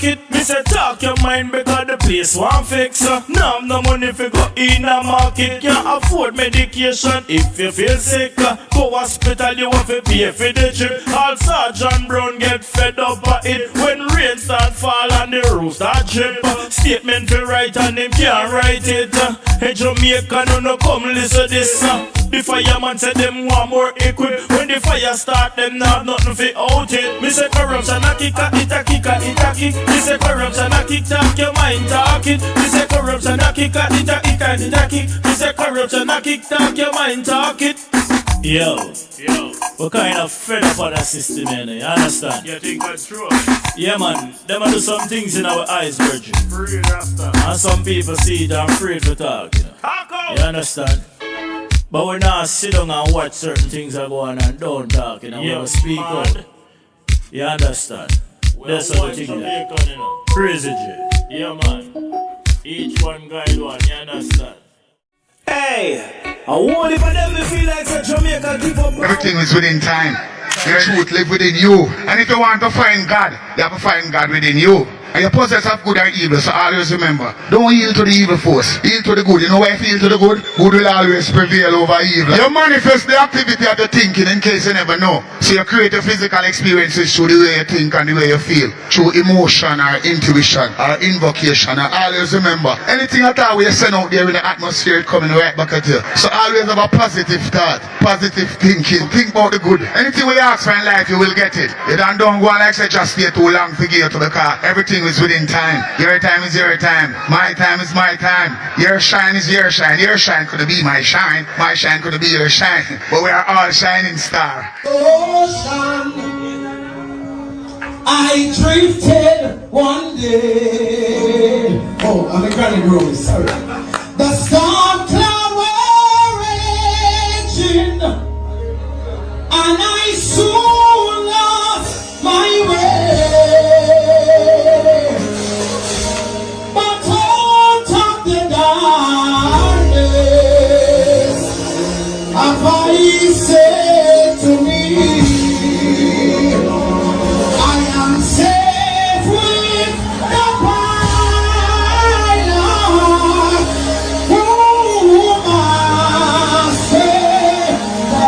Me say talk your mind because the place won't fix. Now no money fi go in a market. Can't afford medication if you feel sick. Go hospital you want to pay for the trip. All Sergeant Brown get fed up of it. When rain start fall and the roof start drip. Statement fi write and him can't write it. Hey Jamaica no come listen this. The fireman said them want more equip. When the fire start them not nothing fi out it. Me say corruption a kick a it a kick a it a kick. Me say corruption a kick talk your mind talk it. Me say corruption a kick a it a kick a it a kick. Me say corruption a kick talk your mind talk it. Yo, we're kind of fed up on that system, man. You understand? You think that's true? Yeah, man. Them do some things in our eyes, Virgin. Free after. And some people see it and afraid to talk, you know. You understand? But we're not sit down and watch certain things that go on and don't talk, you know. We're speak out. You understand? That's what the thing there. You know. Crazy J. Yeah, man. Each one guide one, you understand? Hey! I won't if I never feel like a Jamaica give up. Everything is within time. The truth lives within you. And if you want to find God, you have to find God within you. And you possess of good and evil, so always remember, don't yield to the evil force, yield to the good. You know why you yield to the good? Good will always prevail over evil. You manifest the activity of the thinking in case you never know. So you create your physical experiences through the way you think and the way you feel. Through emotion or intuition or invocation. And always remember, anything at all you send out there in the atmosphere is coming right back at you. So always have a positive thought, positive thinking. Think about the good. Anything we ask for in life, you will get it. You don't go on like say just stay too long to get to the car. Everything is within time. Your time is your time. My time is my time. Your shine is your shine. Your shine could be my shine. My shine could be your shine. But we are all shining stars. Ocean, I drifted one day. Oh, I'm a granny room, sorry. The storm cloud were raging, and I soon lost my way. He said to me, I am safe with the pilot who must save the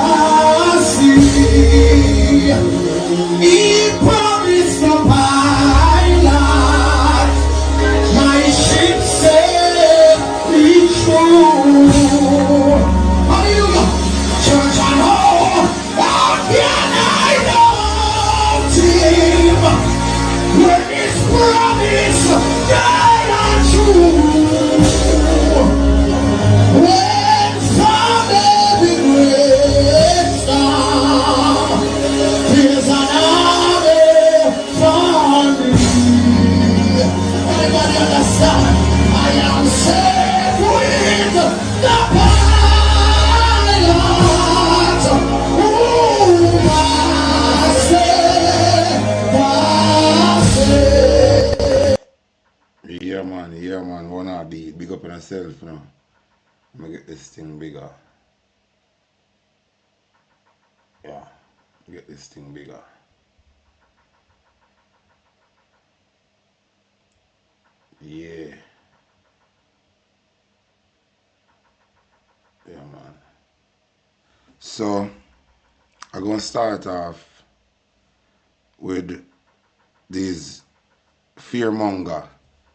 sea. He promised the pilot, my ship said be true. Yeah man, one of the big up on yourself, you know. Let me get this thing bigger. Yeah, get this thing bigger. Yeah. Yeah man. So I'm gonna start off with these fearmonger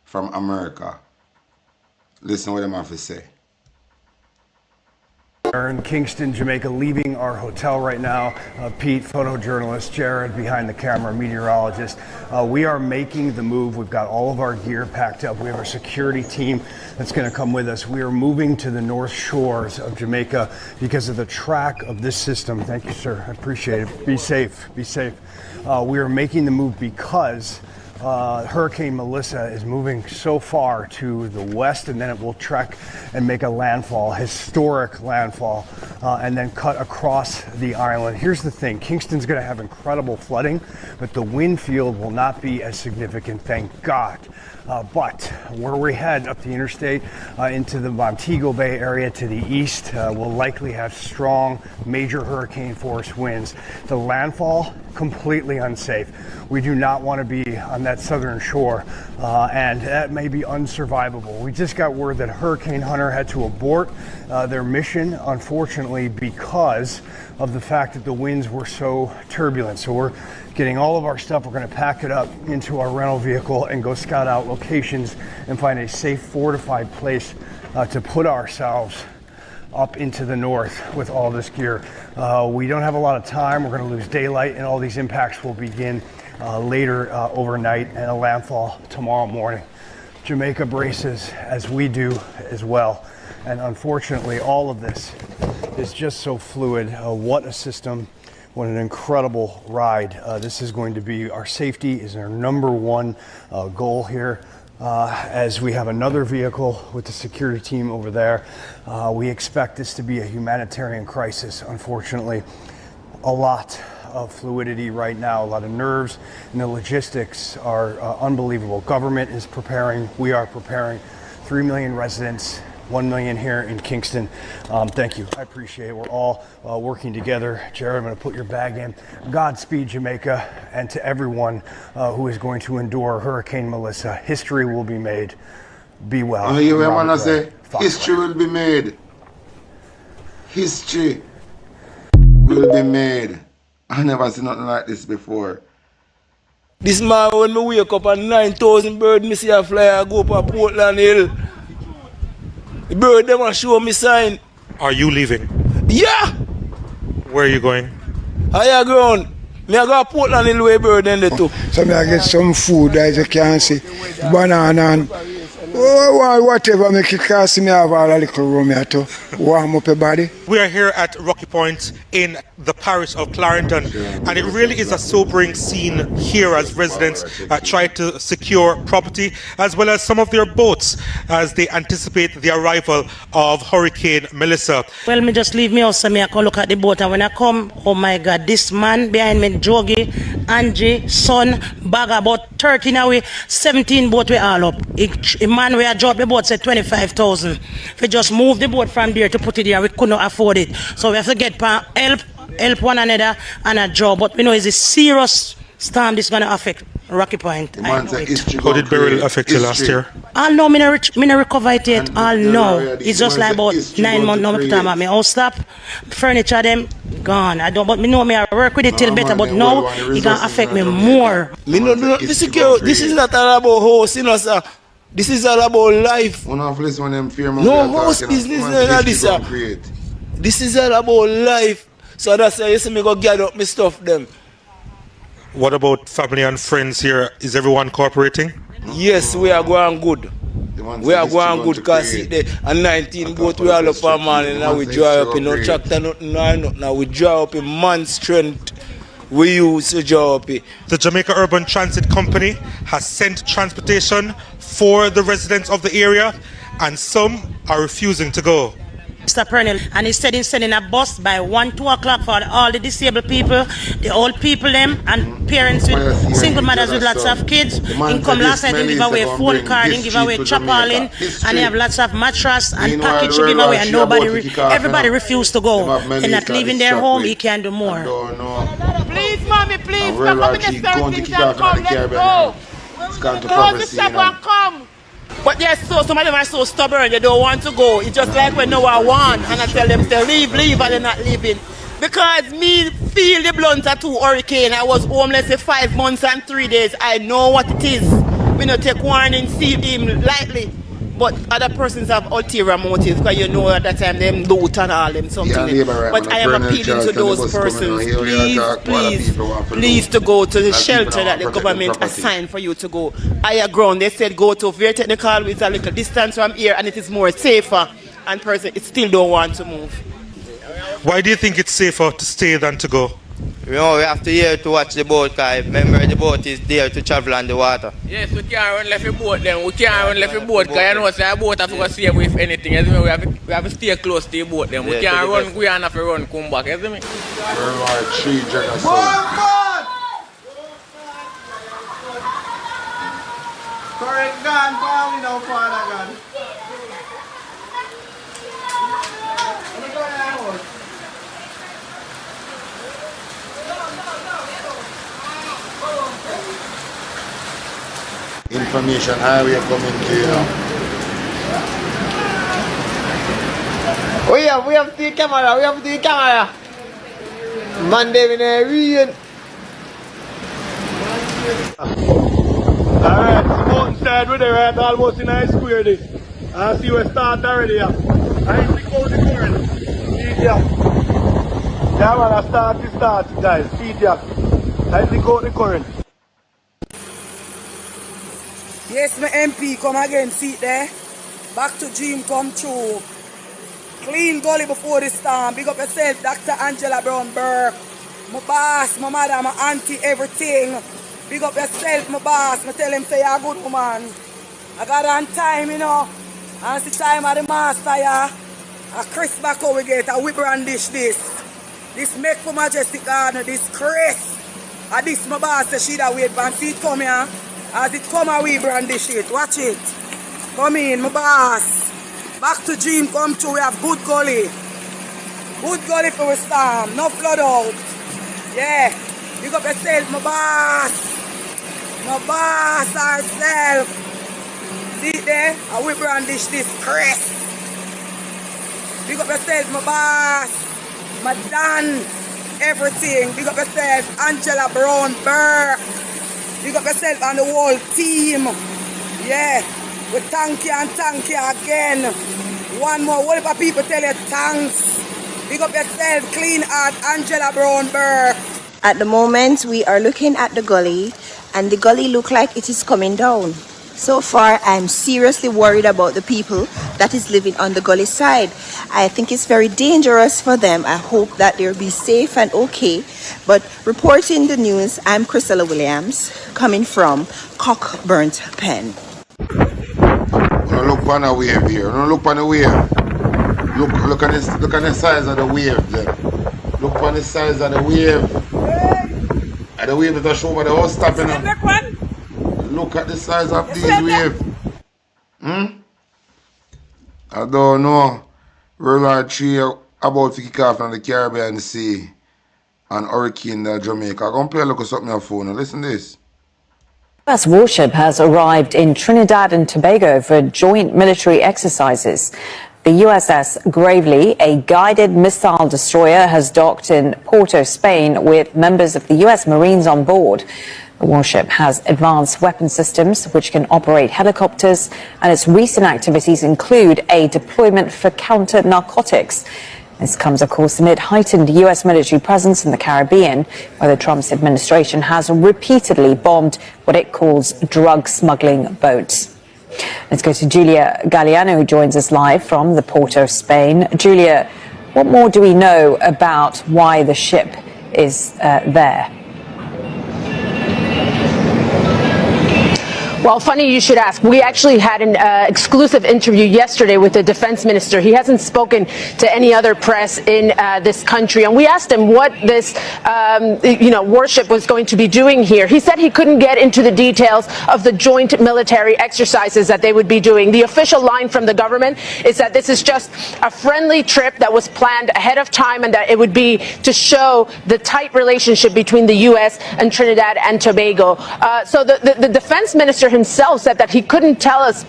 from America. Listen what them have to say. We're in Kingston, Jamaica, leaving our hotel right now. Pete, photojournalist, Jared, behind the camera, meteorologist. We are making the move. We've got all of our gear packed up. We have our security team that's going to come with us. We are moving to the north shores of Jamaica because of the track of this system. Thank you, sir. I appreciate it. Be safe. Be safe. We are making the move because Hurricane Melissa is moving so far to the west, and then it will trek and make a landfall, historic landfall, and then cut across the island. Here's the thing, Kingston's going to have incredible flooding, but the wind field will not be as significant, thank God. But where we head up the interstate into the Montego Bay area to the east will likely have strong major hurricane force winds. The landfall, completely unsafe. We do not want to be on that southern shore, and that may be unsurvivable. We just got word that Hurricane Hunter had to abort their mission, unfortunately, because of the fact that the winds were so turbulent. So we're getting all of our stuff, we're going to pack it up into our rental vehicle and go scout out locations and find a safe, fortified place to put ourselves up into the north with all this gear. We don't have a lot of time. We're going to lose daylight, and all these impacts will begin later overnight and a landfall tomorrow morning. Jamaica braces as we do as well. And unfortunately, all of this is just so fluid. What a system. What an incredible ride. This is going to be, our safety is our number one goal here. As we have another vehicle with the security team over there. We expect this to be a humanitarian crisis, unfortunately. A lot of fluidity right now, a lot of nerves, and the logistics are unbelievable. Government is preparing, we are preparing. 3 million residents, 1 million here in Kingston. Thank you, I appreciate it. We're all working together. Jared, I'm gonna put your bag in. Godspeed, Jamaica, and to everyone who is going to endure Hurricane Melissa. History will be made. Be well. You want to say, history will be made. History will be made. I never seen nothing like this before. This morning when me wake up and 9,000 birds, me see a fly, I go up a Portland Hill. The bird them a show me sign. Are you leaving? Yeah! Where are you going? Higher ground. Me I go to Portland Hill where bird then they too. So me I get some food as you can see. Banana and whatever make it cost me have all a little room here to warm up your body. We are here at Rocky Point in the parish of Clarendon, and it really is a sobering scene here as residents try to secure property as well as some of their boats as they anticipate the arrival of Hurricane Melissa. Well, me just leave me house so me I come look at the boat, and when I come, oh my God, this man behind me, Jogi, Angie, son, bag about 13 away, 17 boat we all up. A man where I drop the boat said 25,000. We just move the boat from there to put it there, we couldn't afford it. So we have to get help one another and a job. But we know it's a serious storm this is going to affect Rocky Point. How did Beryl affect you last year? I'll know me no recover it yet. I'll know. It's just like about 9 months now time at me house stop. Furniture them gone. I don't, but me know me I work with it till better, but now it can affect me more. Me no do this is not all about house, you know, sir. This is all about life. No house business, no this, sir. This is all about life. So that's why you see me go gather up my stuff them. What about family and friends here? Is everyone cooperating? Yes, we are going good. We are going good because a 19 boat we all up a man and now we draw up in no tractor, nothing. Now we draw up in man's strength. We use to draw up. The Jamaica Urban Transit Company has sent transportation for the residents of the area, and some are refusing to go. Mr. Pernell, and he said he's sending a bus by 1-2 o'clock for all the disabled people, the old people them, and parents with single mothers with lots of kids. He come last night and give away a phone card, and give away chapalin, and he have lots of mattress and package to give away, and everybody refused to go. They're not leaving their home, he can do more. Please, mommy, please, come up in the 13th and come, let's go. Close the shop and come. But yes, so some of them are so stubborn, they don't want to go. It's just like when no one want, and I tell them to leave, and they're not leaving. Because me feel the blunt of 2 hurricane. I was homeless for 5 months and 3 days. I know what it is. We don't take warning, see him lightly. But other persons have ulterior motives, because you know at that time them loot and all them something. But I am appealing to those persons, please to go to the shelter that the government assigned for you to go. Higher ground, they said go to very technical with a little distance from here and it is more safer, and person it still don't want to move. Why do you think it's safer to stay than to go? You know, we have to here to watch the boat, because remember the boat is there to travel on the water. Yes, we can't run left the boat then. We can't run left the boat because you know say the boat have to go save with anything. You see me? We have to stay close to the boat then. We can't run, we have to run, come back, you see me? Worldwide 3 Jagger Correct gun, family now, Father God. Information highway coming to you now. We have the camera, Monday in a region. Alright, mountainside with the right almost in a square this. I see we start already here. I see how the current. See it here. Yeah man, I start guys. See it here. I see how the current. Yes, my MP, come again, see it there. Back to dream come true. Clean gully before the storm. Big up yourself, Dr. Angela Brown Burke. My boss, my mother, my auntie, everything. Big up yourself, my boss. I tell him say you're a good woman. I got on time, you know. And it's the time of the master, yeah. A Chris back how we get, a whip and dish this. This make for Majestic Garden, this Chris. And this my boss, the she that wait for see it come here. As it come away brandish it. Watch it. Come in, my boss. Back to dream come true. We have good gully. Good gully for a storm. No flood out. Yeah. Big up yourself, my boss. My boss ourselves. See it there? I will brandish this crest. Big up yourself, my boss. My Dan. Everything. Big up yourself, Angela Brown Burke. Big up yourself and the whole team. Yeah. We thank you and thank you again. One more. What if people tell you thanks? Big up yourself, Clean Heart, Angela Brown Burke. At the moment, we are looking at the gully, and the gully look like it is coming down. So far, I'm seriously worried about the people that is living on the gully side. I think it's very dangerous for them. I hope that they'll be safe and okay. But reporting the news, I'm Chrisella Williams, coming from Cockburnt Pen. Look on the wave here. Look on the wave. Look at this. Look at the size of the wave there. Look on the size of the wave. And the wave that show over the house stopping up. Look at the size of these waves. I don't know. World 3 about to kick off on the Caribbean Sea and hurricane Jamaica. I'm going to play a look at something on your phone. Listen to this. U.S. warship has arrived in Trinidad and Tobago for joint military exercises. The USS Gravely, a guided missile destroyer, has docked in Porto, Spain, with members of the U.S. Marines on board. The warship has advanced weapon systems which can operate helicopters, and its recent activities include a deployment for counter-narcotics. This comes, of course, amid heightened U.S. military presence in the Caribbean, where the Trump administration has repeatedly bombed what it calls drug smuggling boats. Let's go to Julia Galliano, who joins us live from the Port of Spain. Julia, what more do we know about why the ship is there? Well, funny you should ask. We actually had an exclusive interview yesterday with the defense minister. He hasn't spoken to any other press in this country. And we asked him what this, warship was going to be doing here. He said he couldn't get into the details of the joint military exercises that they would be doing. The official line from the government is that this is just a friendly trip that was planned ahead of time, and that it would be to show the tight relationship between the U.S. and Trinidad and Tobago. So the defense minister himself said that he couldn't tell us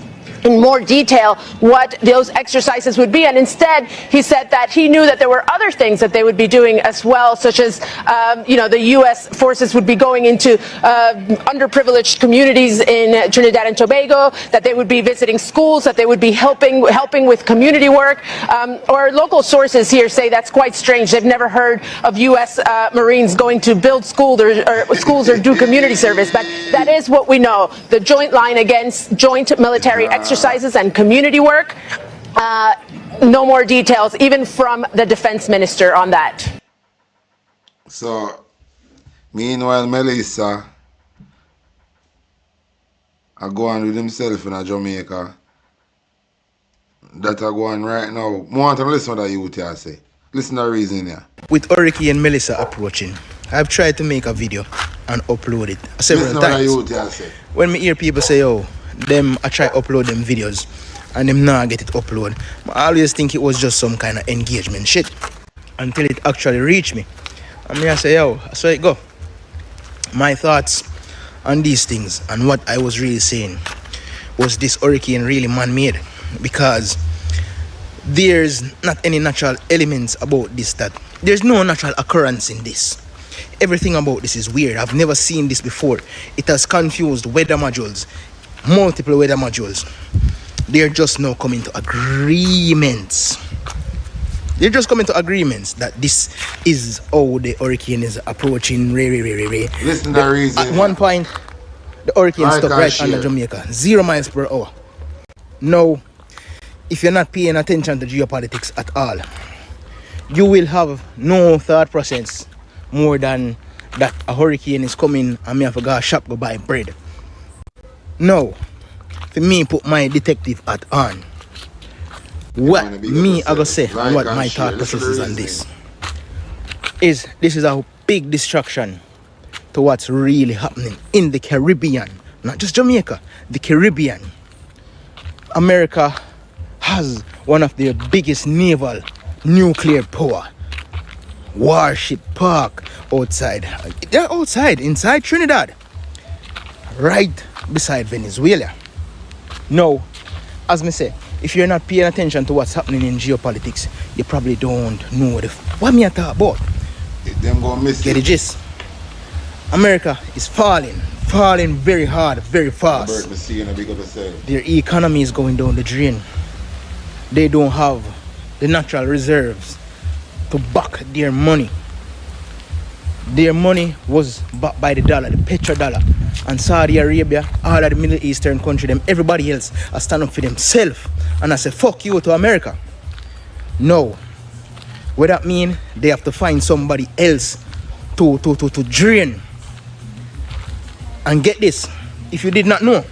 in more detail what those exercises would be, and instead he said that he knew that there were other things that they would be doing as well, such as the U.S. forces would be going into underprivileged communities in Trinidad and Tobago, that they would be visiting schools, that they would be helping with community work. Or local sources here say that's quite strange. They've never heard of U.S. Marines going to build schools or do community service, but that is what we know. The joint line against joint military exercises and community work. No more details, even from the defense minister, on that. So, Meanwhile, Melissa I go on with himself in Jamaica. That I go on right now. I want to listen to that youth here say. Listen to the reason here. With Oriki and Melissa approaching, I've tried to make a video and upload it several listen times. To what youth here say. When me hear people say, oh, them I try upload them videos and them not get it upload, I always think it was just some kind of engagement shit until it actually reached me. And me I say, yo, so it go. My thoughts on these things and what I was really saying was this hurricane really man-made, because there's not any natural elements about this, that there's no natural occurrence in this. Everything about this is weird. I've never seen this before. It has confused weather modules, multiple weather modules. They're just now coming to agreements. They're just coming to agreements that this is how the hurricane is approaching. Listen to the reason. At one point, the hurricane stopped right under Jamaica, 0 miles per hour. Now, if you're not paying attention to geopolitics at all, you will have no thought process more than that a hurricane is coming and me have to go shop go buy bread. No, for me put my detective hat on. What me I gonna say and what my thought process is on this is a big distraction to what's really happening in the Caribbean, not just Jamaica, the Caribbean. America has one of their biggest naval nuclear power warship park outside. They're outside, inside Trinidad, right beside Venezuela. Now, as me say, if you're not paying attention to what's happening in geopolitics, you probably don't know what me I talk about. Them gonna miss Get the gist. America is falling very hard, very fast. Their economy is going down the drain. They don't have the natural reserves to back their money. Their money was backed by the dollar, the petrodollar. And Saudi Arabia, all of the Middle Eastern country, them, everybody else are stand up for themselves. And I say, fuck you to America. No. What that mean? They have to find somebody else to drain. And get this, if you did not know,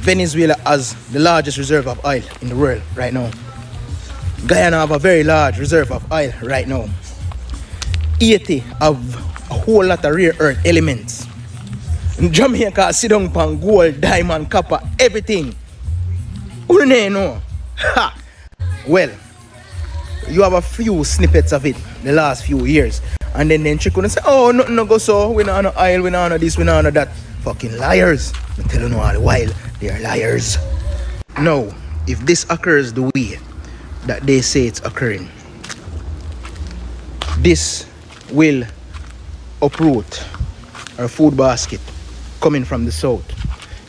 Venezuela has the largest reserve of oil in the world right now. Guyana have a very large reserve of oil right now. Haiti have a whole lot of rare earth elements. Jamaica sit down pan gold, diamond, copper, everything. Who know? Ha! Well, you have a few snippets of it the last few years. And then check and say, oh, nothing no go so. We don't know oil, we don't know this, we don't know that. Fucking liars. I tell you no all the while, they are liars. Now, if this occurs the way that they say it's occurring, this will uproot our food basket coming from the south.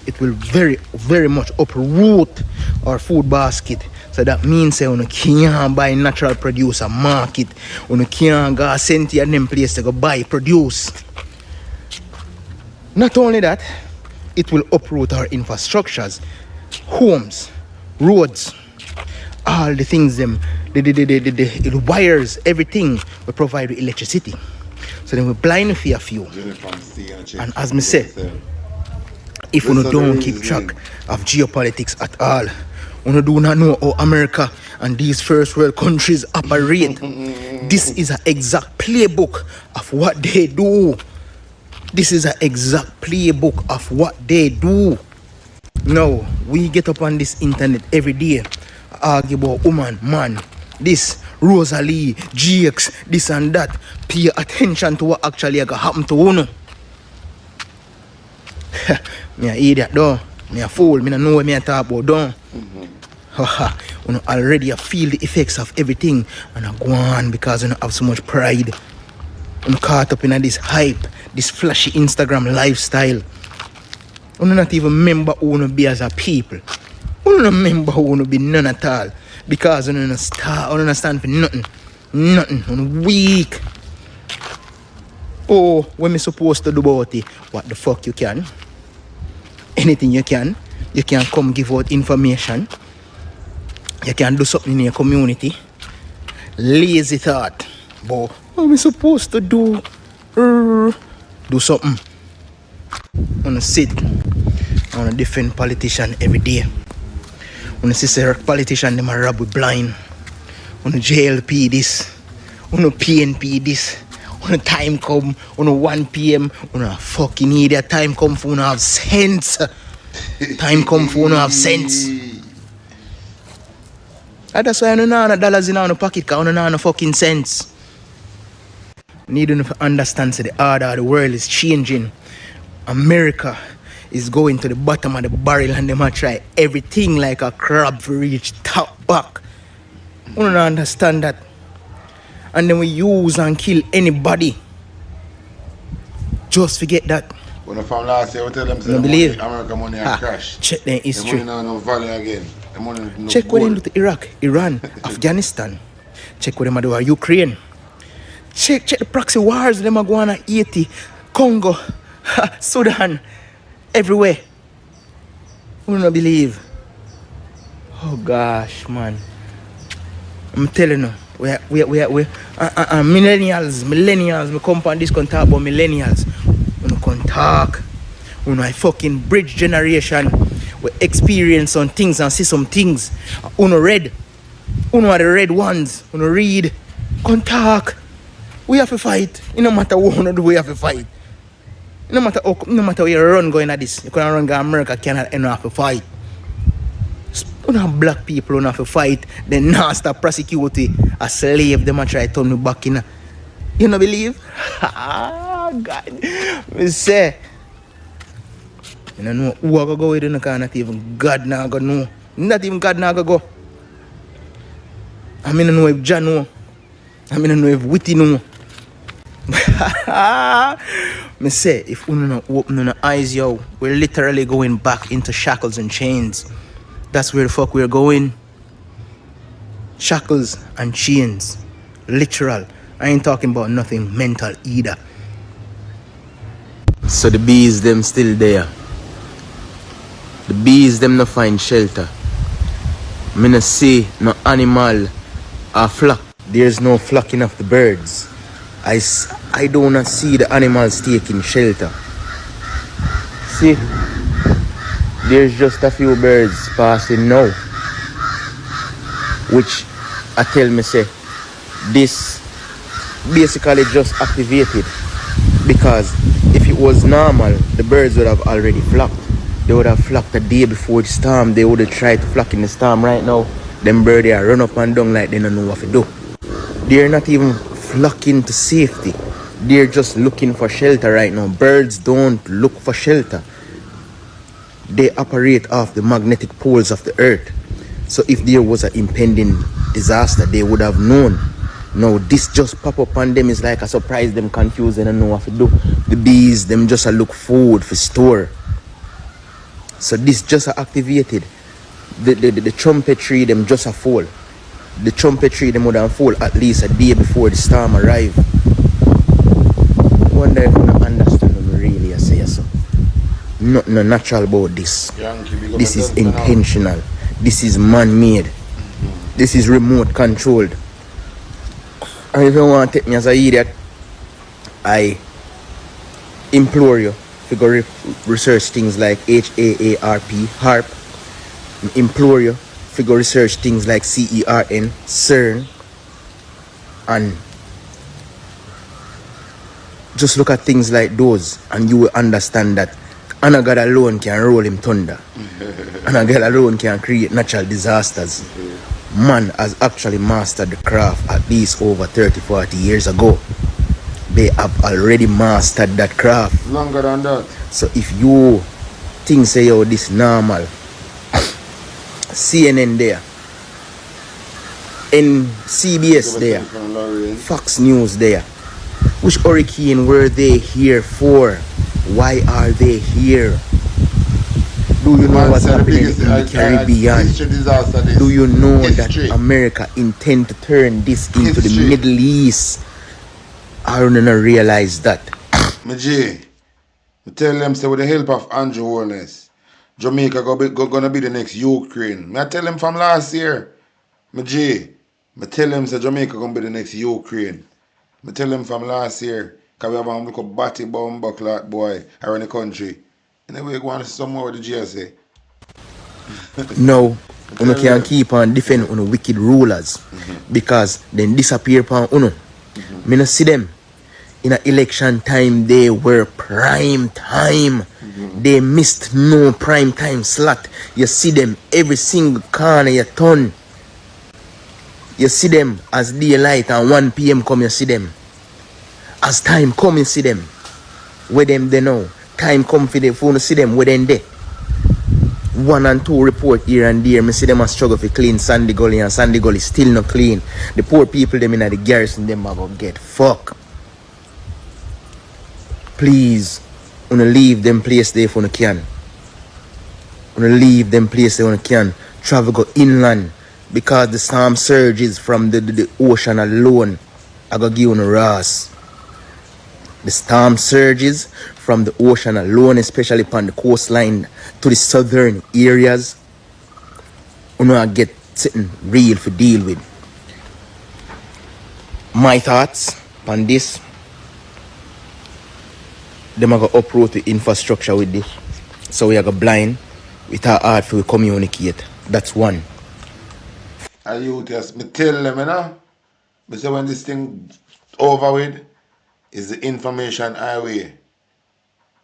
It will very much uproot our food basket. So that means say you can't buy natural produce and market. You can't go send to them place to go buy produce. Not only that, it will uproot our infrastructures, homes, roads, all the things them, the wires, everything will provide with electricity. So then we're blind for a few. And as me say, if we don't keep track of geopolitics at all, we do not know how America and these first world countries operate. This is an exact playbook of what they do. This is an exact playbook of what they do. Now, we get up on this internet every day, argue about woman, man, this, Rosalie, GX, this and that. Pay attention to what actually going to happen to you. Me an idiot though. Me a fool. Me don't know what me talk about though. You already feel the effects of everything and I go on because you have so much pride. You caught up in this hype, this flashy Instagram lifestyle. You not even remember who you be as a people. You don't remember who you be none at all. Because you don't stand for nothing. Nothing. You weak. Oh, what me supposed to do about it? What the fuck you can? Anything you can. You can come give out information. You can do something in your community. Lazy thought. But what am I supposed to do? Do something. Wanna sit on a different politician every day. Wanna see a politician them a rob with blind. Wanna JLP this. Wanna PNP this. Wanna time come. Wanna 1 PM. Wanna fucking idiot. Time come for wanna have sense. Time come for wanna have sense. And that's why I don't know dollars in our pocket, cause I don't know no fucking sense. Need to understand that the order of the world is changing. America is going to the bottom of the barrel and they might try everything like a crab to reach top back. We don't understand that. And then we use and kill anybody. Just forget that. When the from last year, we tell them say believe. America money and crash. Check their history. The money no value again. The money no check what they do to Iraq, Iran, Afghanistan. Check what they do to Ukraine. Check the proxy wars them are going on Haiti, Congo, Sudan, everywhere. We don't believe. Oh gosh, man. I'm telling you, we millennials, we come on this can talk about millennials. We can talk. We know a fucking bridge generation. We experience on things and see some things. We know read. We know the red ones. We know read. Can talk. We have to fight. It no matter what we do, we have to fight. No matter where you run going at this. You can run to America, cannot have to fight. We don't have black people who have to fight. Then now start prosecuting a slave. Them and try to turn me back in. You don't believe? God. Me say. You don't know who I go with you, not even God now go know. Not even God now go. I mean, I know if John know. I mean, I know if Witty know. Me say, if we don't open our eyes, yo, we're literally going back into shackles and chains. That's where the fuck we're going. Shackles and chains. Literal. I ain't talking about nothing mental either. So the bees, them still there. The bees, them no find shelter. Me no see no animal or flock. There's no flocking of the birds. I do not see the animals taking shelter. See, there's just a few birds passing now, which I tell me say, this basically just activated, because if it was normal, the birds would have already flocked. They would have flocked the day before the storm. They would have tried to flock in the storm. Right now, them birds are run up and down like they don't know what to do. They're not even flocking to safety. They're just looking for shelter right now. Birds don't look for shelter. They operate off the magnetic poles of the earth. So if there was an impending disaster, they would have known. No, this just pop up on them is like a surprise. Them confused and don't know what to do. The bees, them just a look food for store. So this just a activated. The trumpet tree, them just a fall. The trumpet tree, them would have fall at least a day before the storm arrived. I wonder if you understand them really, I say so. Nothing natural about this. This is intentional. This is man-made. This is remote controlled. And if you want to take me as an idiot, I implore you to go research things like HAARP, HARP. I implore you to go research things like CERN, CERN, and just look at things like those, and you will understand that and God alone can roll him thunder. And God alone can create natural disasters. Man has actually mastered the craft at least over 30-40 years ago. They have already mastered that craft. Longer than that. So if you think say yo this normal, CNN there, in CBS there, Fox News there, which hurricane were they here for? Why are they here? Do you know what's happening in the Caribbean? Do you know that America intend to turn this into the Middle East? I don't realize that. I tell them, say with the help of Andrew Holness, Jamaica gonna be the next Ukraine. I tell them from last year. I tell them say Jamaica gonna be the next Ukraine. I tell them from last year. Because we have a look up batty bomb buckler boy around the country. Anyway, we go on somewhere with the GSA. No, you can keep on defend on wicked rulers because then disappear upon uno. Me no see them. In an election time, they were prime time. They missed no prime time slot. You see them every single corner you turn. You see them as daylight and 1 p.m. come, you see them. As time come, you see them. Where them they know. Time come for the phone, see them where them they. 1 and 2 report here and there. Me see them a struggle for clean Sandy Gully and Sandy Gully still not clean. The poor people them in the garrison them are gonna get fucked. Please, wanna leave them place there if you can. Wanna leave them place there if you can. Travel go inland because the storm surges from the ocean alone. I go give you a ras. The storm surges from the ocean alone, especially upon the coastline to the southern areas. You know I get something real to deal with. My thoughts on this. Them are going to uproot the infrastructure with this. So we are going to blind with our art for we communicate. That's one. And you just, me tell them, you know, me say when this thing over with, is the information highway.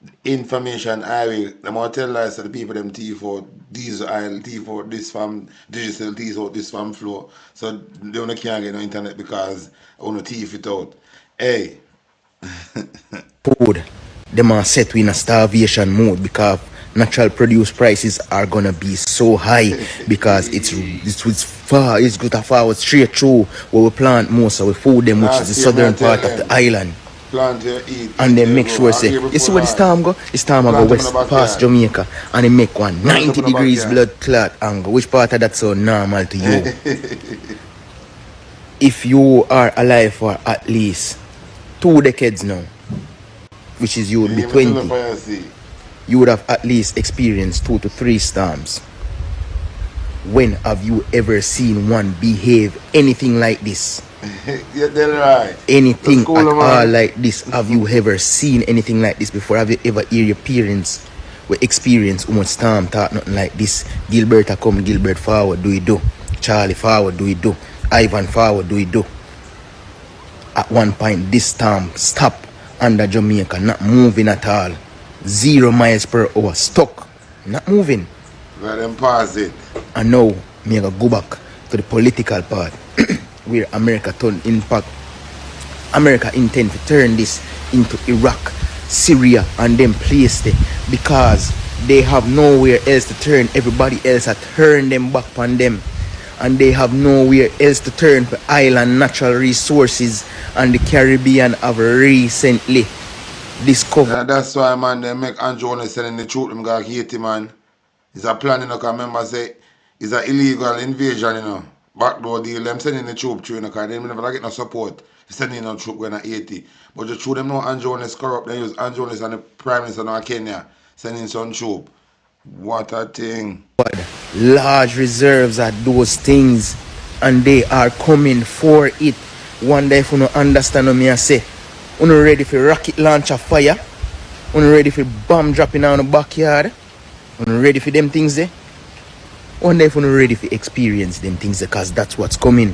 The information highway. I'm going to tell lies to the people them T4 diesel oil, T4 this from digital, T4 this from flow. So they don't can't get no internet because I want to thief it out. Hey. Food. Them are set in a starvation mode because natural produce prices are gonna be so high because it's good to forward straight through where we plant most of the food them, which is the southern part of the island. Plant here, eat. And then make sure say, you see where the storm go? The storm go west past Jamaica and they make one 90 degrees blood clot angle. Which part of that so normal to you? If you are alive for at least 2 decades now, which is you would be 20, you would have at least experienced 2 to 3 storms. When have you ever seen one behave anything like this? Yeah, they're right. Anything at all like this? Have you ever seen anything like this before? Have you ever heard your parents were experience one storm talk nothing like this? Gilbert come, Gilbert forward, do it do. Charlie forward, do it do. Ivan forward, do it do. At one point this storm stopped under Jamaica, not moving at all. 0 miles per hour, stuck, not moving. Let them pass it. And now, me go back to the political part, where America intend to turn this into Iraq, Syria, and them place there because they have nowhere else to turn. Everybody else had turned them back on them. And they have nowhere else to turn for island natural resources, and the Caribbean have recently discovered. Yeah, that's why, man, they make Andrew only selling the truth, them got Haiti, man. It's a plan, you know, because remember, say, it's an illegal invasion, you know. Backdoor deal, them sending the troop through, you know, because they never get no support. Sending no troop going to Haiti. But the truth, them know Andrew only is corrupt. They use Andrew only and the Prime Minister of Kenya sending some troop. What a thing. Large reserves at those things, and they are coming for it. One day, if you don't understand what I say, you not ready for rocket launcher fire, you not ready for bomb dropping on the backyard, you not ready for them things there. One day, if you not ready for experience them things, because that's what's coming.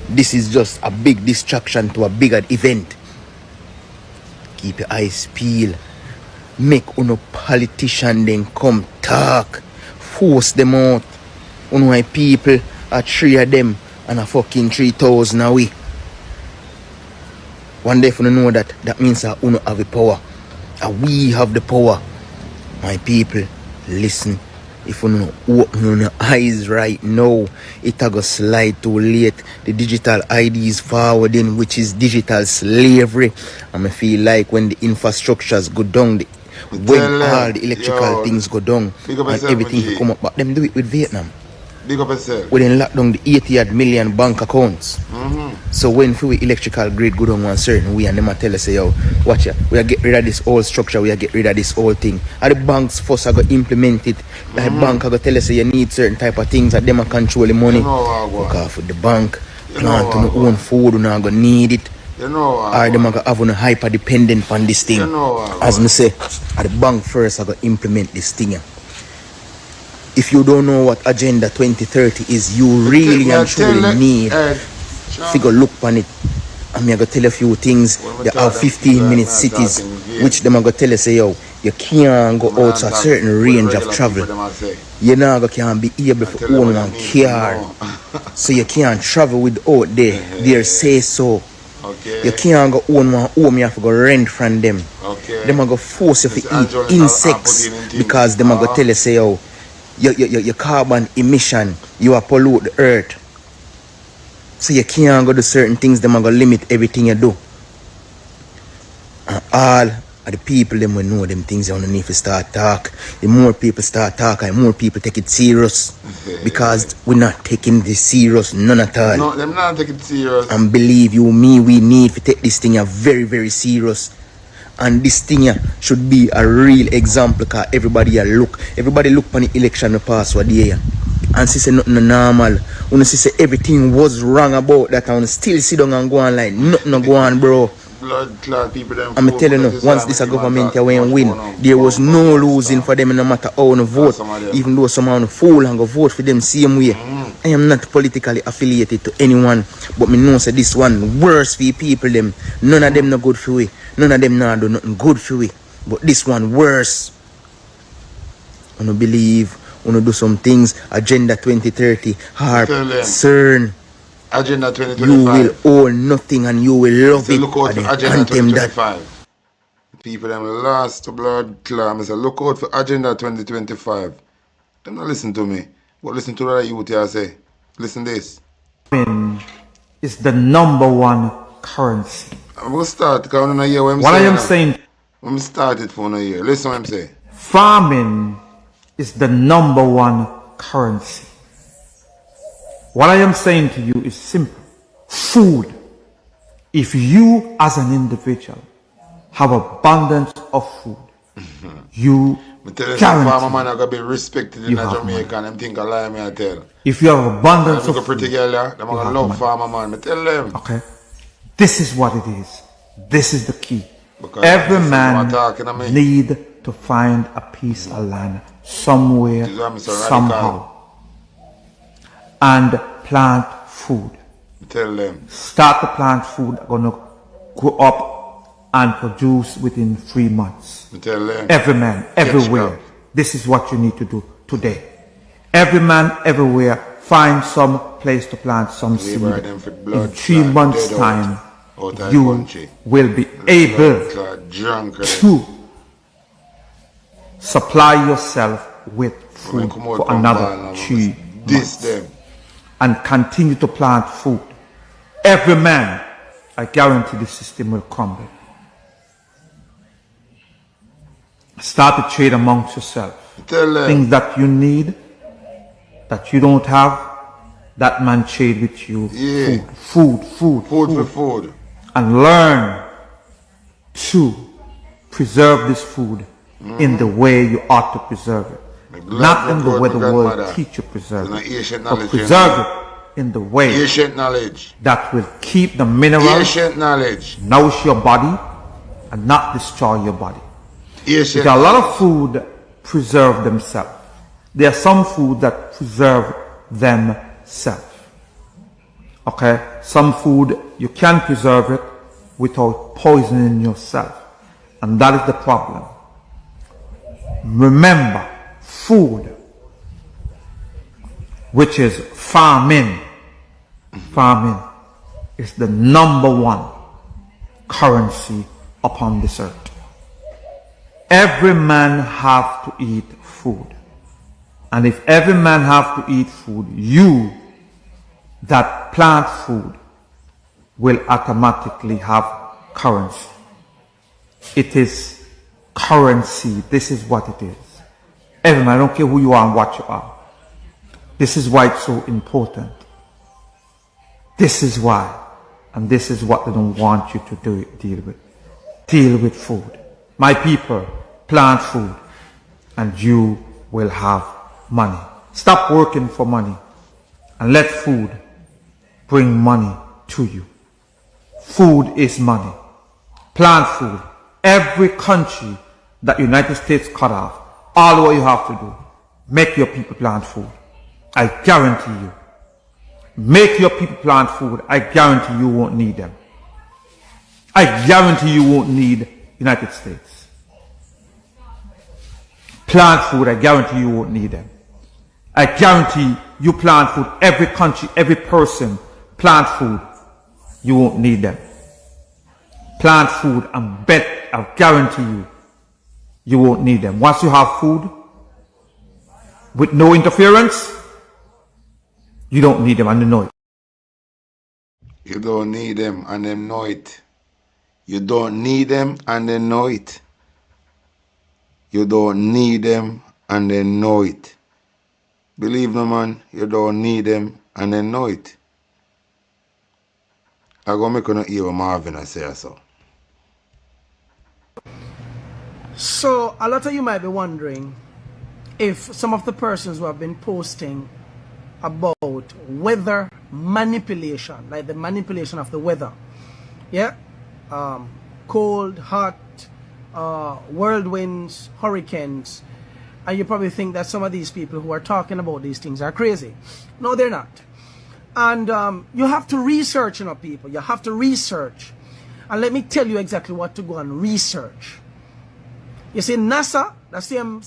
This is just a big distraction to a bigger event. Keep your eyes peeled. Make uno politician then come talk. Force them out. Uno my people are 3 of them and a fucking 3,000 away. One day if you know that means that uno have the power. And we have the power. My people, listen. If you know open your eyes right now, it go slide too late. The digital IDs forwarding, which is digital slavery. And I feel like when the infrastructures go down, when all the electrical things go down and everything will come up, but them do it with Vietnam. Big up yourself. We then lock down the 80 million bank accounts. So when we electrical grid go down one certain way and them tell us say, yo, watch ya, we are get rid of this whole structure, we are get rid of this whole thing. And the banks first are going to implement it. The bank are going to tell us say you need certain type of things that them are control the money. Look off with the bank, plant on your own food, you're not going to need it. You know or them are have a hyper dependent on this thing. You know as me say, at the bank first I go implement this thing. If you don't know what Agenda 2030 is, you really and truly need to go look on it. I'm going to tell a few things. There are 15-minute cities, which them are going to tell you, say, yo, you can't go out to a certain range of travel. You now can't be able to own one car. So you can't travel without their say so. You can't go own one home, you have to go rent from them. Them are going to force you to eat insects because them are going to tell you, say, yo, your carbon emission, you are pollute the earth. So you can't go do certain things, them are going to limit everything you do. And all of the people, them will know them things, you don't need to start talk. The more people start talking, the more people take it serious. Because we're not taking this serious, none at all. No, them not taking it serious. And believe you me, we need to take this thing very, very serious. And this thing should be a real example, because everybody look on the election pass what day and see say nothing normal. When see say everything was wrong about that, and still sit down and go on like nothing no go on, bro. Blood clot people them. I'm telling you, once this a government when win, there was no losing for them no matter how you vote. Even though someone fool and go vote for them same way. I am not politically affiliated to anyone, but me know say this one worse for people them. None of them no good for we. None of them no do nothing good for we. But this one worse. I don't believe, I do some things. Agenda 2030, harp, CERN. Agenda 2025. You will own nothing and you will love it. Look out for Agenda 2025. People them lost to blood clam. I say look out for Agenda 2025. Them not listen to me, but listen to what youth here say. Listen this. Is the #1 currency. I'm going to start because I don't hear what I'm saying. What I am saying. I'm started for no year. Listen what I'm saying. Farming is the #1 currency. What I am saying to you is simple. Food. If you as an individual have abundance of food, you farmer man are gonna be respected in Jamaica and them think I lie me I tell. If you have abundance of pretty girl, them gonna love farmer man. I tell them. Okay. This is what it is. This is the key. Because every man need to find a piece of land somewhere, somehow, and plant food. Tell them. Start to plant food, gonna grow up and produce within 3 months. Tell them. Every man, everywhere. This is what you need to do today. Every man, everywhere, find some place to plant some seed. In 3 months' time, you will be able to supply yourself with food for another 3 months. And continue to plant food. Every man, I guarantee the system will crumble. Start to trade amongst yourself. Things that you need, that you don't have, that man trade with you. Yeah. Food. And learn to preserve this food in the way you ought to preserve it. Not in the way the world teach you preserve it, but preserve it in the way that will keep the minerals, nourish your body, and not destroy your body. There are a lot of food that preserve themselves. There are some food that preserve themselves. Okay? Some food, you can preserve it without poisoning yourself. And that is the problem. Remember, food, which is farming, is the #1 currency upon this earth. Every man have to eat food. And if every man have to eat food, you that plant food will automatically have currency. It is currency. This is what it is. Every man, I don't care who you are and what you are. This is why it's so important. This is why. And this is what they don't want you to deal with. Deal with food. My people, plant food and you will have money. Stop working for money and let food bring money to you. Food is money. Plant food. Every country that United States cut off, all what you have to do, make your people plant food. I guarantee you. Make your people plant food. I guarantee you won't need them. I guarantee you won't need United States. Plant food, I guarantee you won't need them. I guarantee you plant food, every country, every person, plant food, you won't need them. Plant food and bet, I guarantee you, you won't need them. Once you have food, with no interference, you don't need them and you know it. You don't need them and them know it. You don't need them and they know it. You don't need them and they know it. Believe no man, you don't need them and they know it. I go make you hear what Marvin I say so. So a lot of you might be wondering if some of the persons who have been posting about weather manipulation, like the manipulation of the weather, yeah, cold, hot, whirlwinds, hurricanes, and you probably think that some of these people who are talking about these things are crazy. No, they're not. And you have to research, you know, people. You have to research. And let me tell you exactly what to go and research. You see, NASA, the same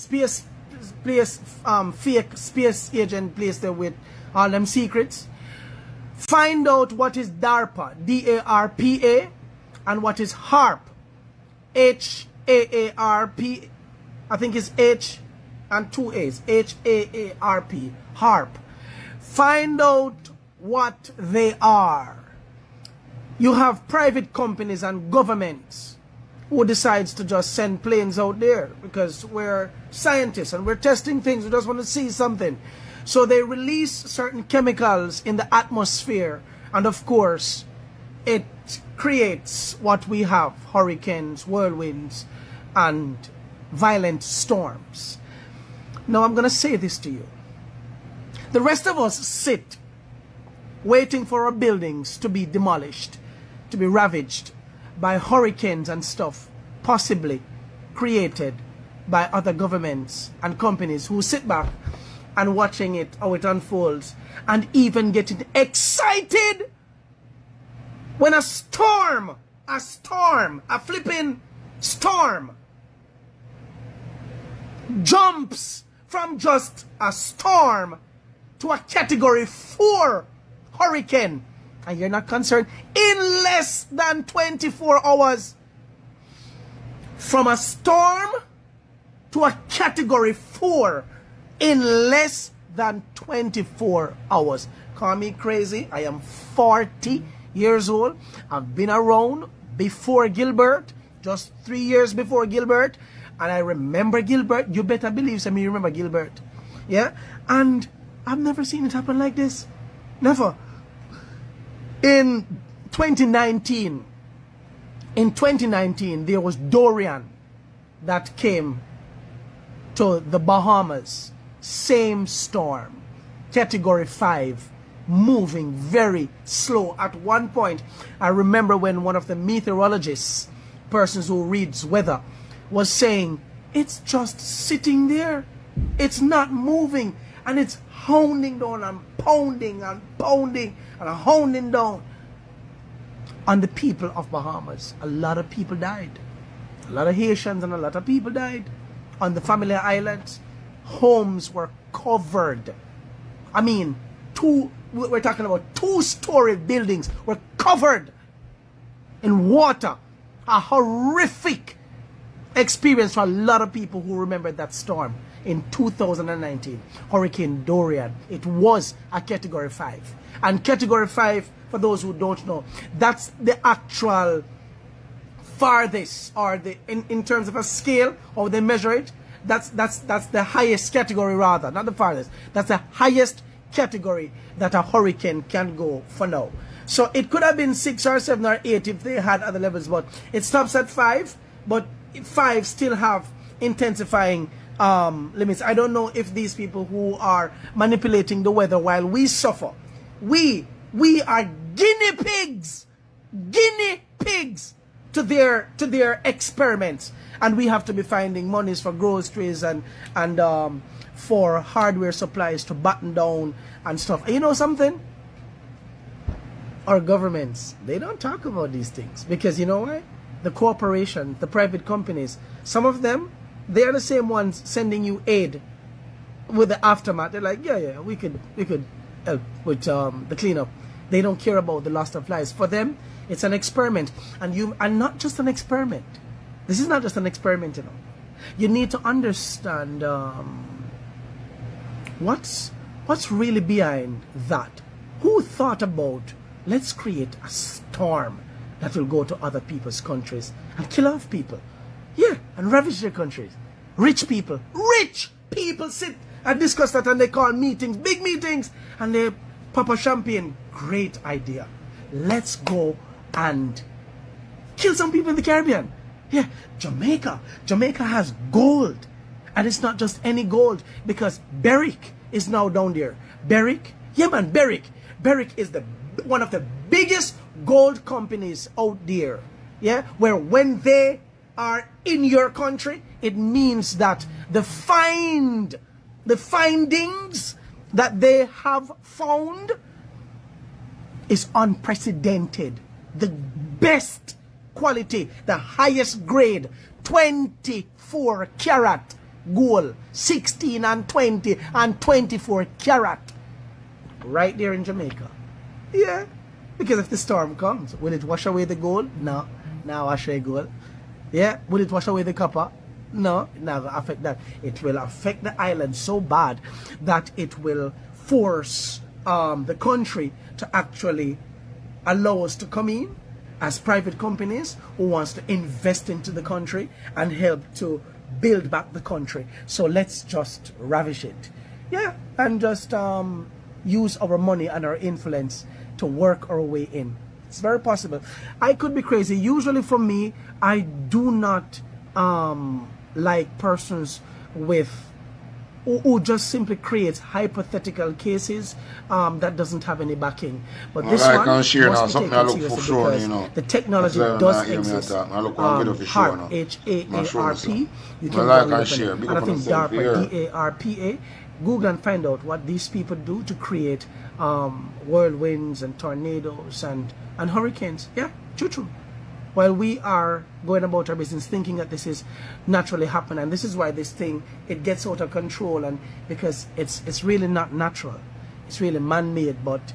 fake space agent place there with all them secrets. Find out what is DARPA, D-A-R-P-A, and what is HAARP, H-A-A-R-P, I think it's H and two A's, H-A-A-R-P, HAARP. Find out what they are. You have private companies and governments who decides to just send planes out there because we're scientists and we're testing things. We just want to see something. So they release certain chemicals in the atmosphere, and of course it creates what we have: hurricanes, whirlwinds, and violent storms. Now I'm going to say this to you. The rest of us sit waiting for our buildings to be demolished, to be ravaged by hurricanes and stuff, possibly created by other governments and companies who sit back and watching it, how it unfolds, and even getting excited when a flipping storm jumps from just a storm to a category 4 hurricane, and you're not concerned in less than 24 hours. From a storm to a category 4 in less than 24 hours. Call me crazy. I am 40 years old. I've been around before Gilbert, just 3 years before Gilbert, and I remember Gilbert. You better believe so. Me remember Gilbert. Yeah, and I've never seen it happen like this. Never. In 2019, there was Dorian that came to the Bahamas. Same storm, category 5, moving very slow. At one point, I remember when one of the meteorologists, persons who reads weather, was saying, it's just sitting there. It's not moving. And it's hounding down and pounding and pounding and hounding down on the people of Bahamas. A lot of people died. A lot of Haitians and a lot of people died on the family islands. Homes were covered. I mean, we're talking about 2-story buildings were covered in water. A horrific experience for a lot of people who remember that storm in 2019. Hurricane Dorian. It was a category 5. And category 5, for those who don't know, that's the actual farthest, or the in terms of a scale, or they measure it, that's the highest category, rather, not the farthest. That's the highest category that a hurricane can go for now. So it could have been 6 or 7 or 8 if they had other levels, but it stops at 5. But 5 still have intensifying limits. I don't know if these people who are manipulating the weather while we suffer, we are guinea pigs guinea pigs to their experiments, and we have to be finding monies for groceries and for hardware supplies to batten down and stuff. You know something? Our governments, they don't talk about these things because you know why? The corporations, the private companies, some of them, they are the same ones sending you aid with the aftermath. They're like, yeah, we could help with the cleanup. They don't care about the loss of lives. For them, it's an experiment, and not just an experiment. This is not just an experiment, you know. You need to understand what's really behind that. Who thought about, let's create a storm that will go to other people's countries and kill off people? Yeah, and ravage their countries. Rich people sit and discuss that, and they call meetings, big meetings, and they pop a champagne. Great idea. Let's go and kill some people in the Caribbean. Yeah, Jamaica has gold, and it's not just any gold, because Berwick is now down there. Berwick is one of the biggest gold companies out there. Yeah, where when they are in your country, it means that the findings that they have found is unprecedented. The best quality, the highest grade, 24 karat gold, 16 and 20 and 24 karat, right there in Jamaica. Yeah, because if the storm comes, will it wash away the gold? No, now wash away gold. Yeah, will it wash away the copper? No, not gonna affect that. It will affect the island so bad that it will force the country to actually allow us to come in as private companies who wants to invest into the country and help to build back the country. So let's just ravish it. Yeah, and just use our money and our influence to work our way in. It's very possible. I could be crazy. Usually for me, I do not like persons with who just simply creates hypothetical cases that doesn't have any backing. But this one must be taken seriously because the technology does exist. HARP, H-A-A-R-P. You can go and I think DARPA, D-A-R-P-A. Google and find out what these people do to create whirlwinds and tornadoes and hurricanes. Yeah, true. While we are going about our business thinking that this is naturally happening, and this is why this thing, it gets out of control, and because it's really not natural. It's really man-made, but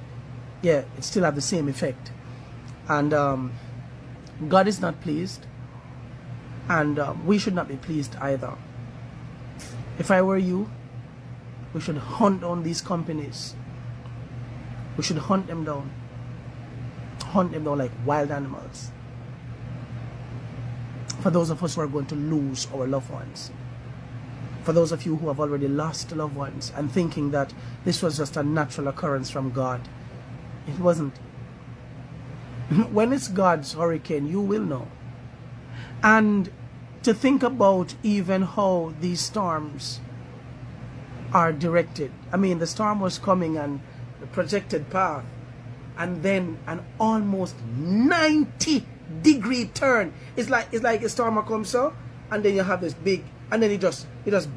yeah, it still have the same effect. And God is not pleased, and we should not be pleased either. If I were you, we should hunt down these companies. We should hunt them down like wild animals. For those of us who are going to lose our loved ones, for those of you who have already lost loved ones and thinking that this was just a natural occurrence from God, it wasn't. When it's God's hurricane, you will know. And to think about even how these storms are directed. I mean, the storm was coming and the projected path, and then an almost 90-degree turn. It's like a storm comes so, and then you have this big, and then it just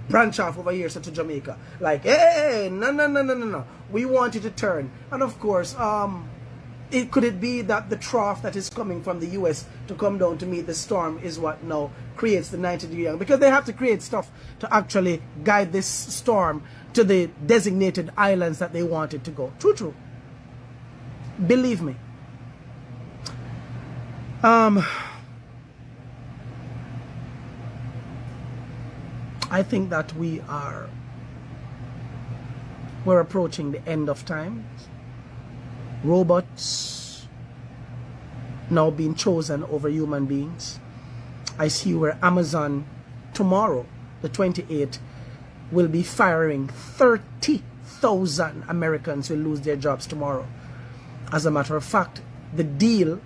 branch off over here so to Jamaica. Like, hey, no. We want you to turn. And of course, could it be that the trough that is coming from the US to come down to meet the storm is what now creates the 90-degree angle? Because they have to create stuff to actually guide this storm to the designated islands that they want it to go. True. Believe me. I think that we're approaching the end of time. Robots now being chosen over human beings. I see where Amazon tomorrow, the 28th, will be firing 30,000 Americans will lose their jobs tomorrow. As a matter of fact, the deal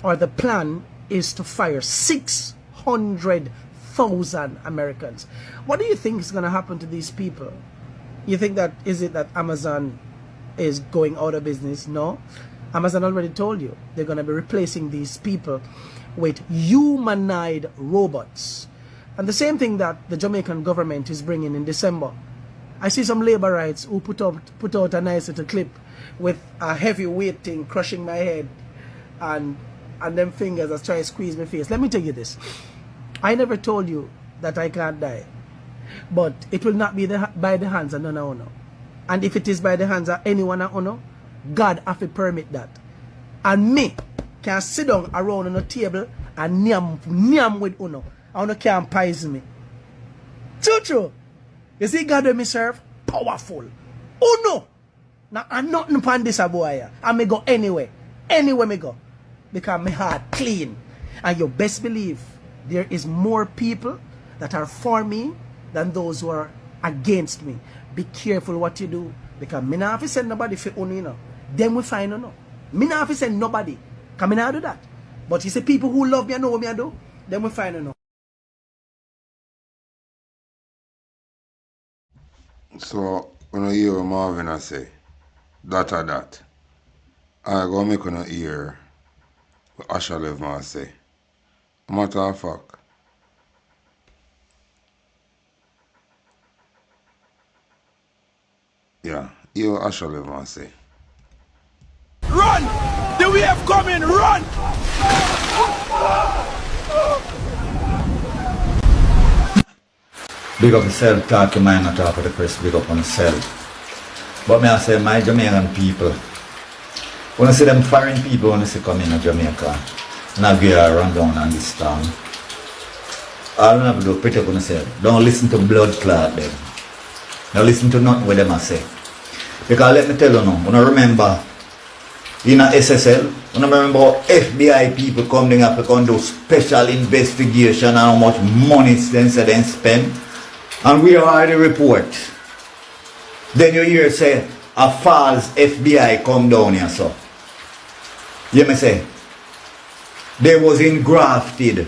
or the plan is to fire 600,000 Americans. What do you think is going to happen to these people? You think that, is it that Amazon is going out of business? No. Amazon already told you they're going to be replacing these people with humanoid robots. And the same thing that the Jamaican government is bringing in December. I see some labor rights who put out a nice little clip with a heavy weight thing crushing my head and them fingers that's trying to squeeze my face. Let me tell you this. I never told you that I can't die. But it will not be by the hands of none of you. And if it is by the hands of anyone of you, God have to permit that. And me can sit down around on a table and nyam with you. And you can't poison me. True. You see God when me serve? Powerful. Oh no! Now I'm nothing upon this boy. I may go anywhere. Anywhere me go. Because my heart clean. And you best believe there is more people that are for me than those who are against me. Be careful what you do. Because me not have to send nobody for you know. Then we find you. Me not have to send nobody. Because me not do that. But you see people who love me and know what me I do. Then we find you. So, when you hear Marvin I say, that or that, I go make you hear what Asha Levman say. Matter of fact, yeah, hear what Asha Levman say. Run! The wave coming, run! Big up yourself, talk your mind, not talk of the press, big up on yourself. But may I say, my Jamaican people, when I see them foreign people, when I see come in Jamaica, and I get run down on this town, all you have to do, pretty gonna say, don't listen to blood clot them. Don't listen to nothing what them I say. Because let me tell you now, when I remember, in a SSL, when I remember FBI people come down and do special investigation and how much money they spend. And we are the report. Then you hear say a false FBI come down here so. You me say they was engrafted.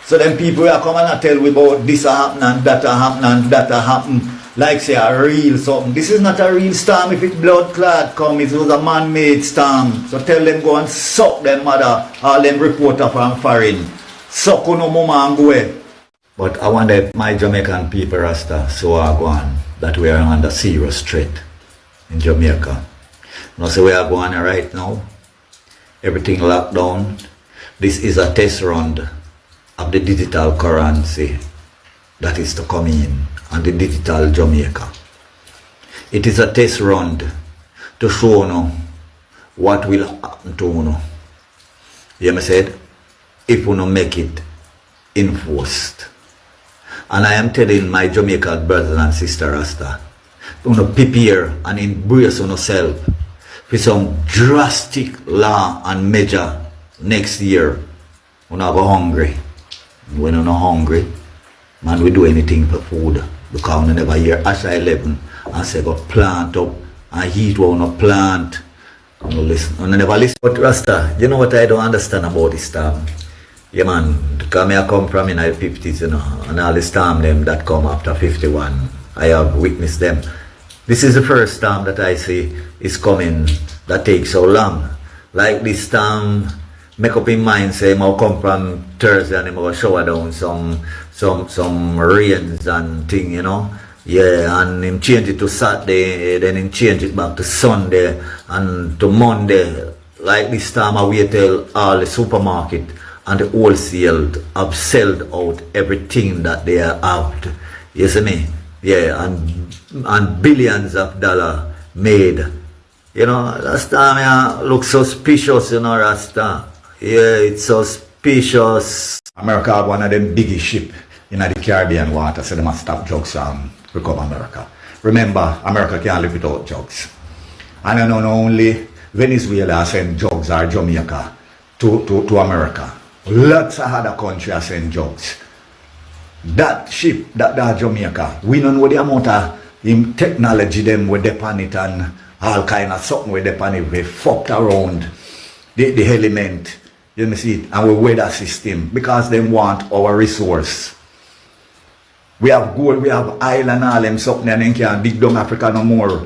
So then people are coming and tell we about this happen and that happen and that happen. Like say a real something. This is not a real storm. If it blood clot come, it was a man-made storm. So tell them go and suck them mother, all them reporter from foreign. Suck no mama and go away. But I wonder if my Jamaican people Rasta so are going that we are under serious threat in Jamaica. You know, so we are going right now. Everything locked down. This is a test run of the digital currency that is to come in and the digital Jamaica. It is a test run to show you what will happen to you. You me said, if you don't make it enforced. And I am telling my Jamaican brothers and sisters Rasta, you know, prepare and embrace yourself for some drastic law and measure next year. You know, go hungry. When you're not hungry, man, we do anything for food. Because we never hear Asha 11 and say go plant up and heat what we plant. You know, listen. And never listen. But Rasta, you know what I don't understand about this storm? Yeah man, because I come from in the 50s, you know, and all the storm them that come after 51, I have witnessed them. This is the first storm that I see is coming that takes so long. Like this storm, make up in mind, say, I'll come from Thursday and I'll shower down some rains and thing, you know. Yeah, and him change it to Saturday, then him change it back to Sunday and to Monday. Like this time I wait till all the supermarket and the wholesale have sold out everything that they have. You see me? Yeah, and billions of dollars made. You know, last time I look suspicious, you know, Rasta. Yeah, it's suspicious. America have one of them biggest ship in the Caribbean water, so they must stop drugs from recover America. Remember, America can't live without drugs. And I know not only Venezuela send drugs or Jamaica to America. Lots of other countries send drugs. That ship, that Jamaica, we don't know the amount of technology them with the on it and all kind of something with the on it. We fucked around the element, you see it, and we weather system because they want our resource. We have gold, we have oil and all them something and then can't dig down Africa no more.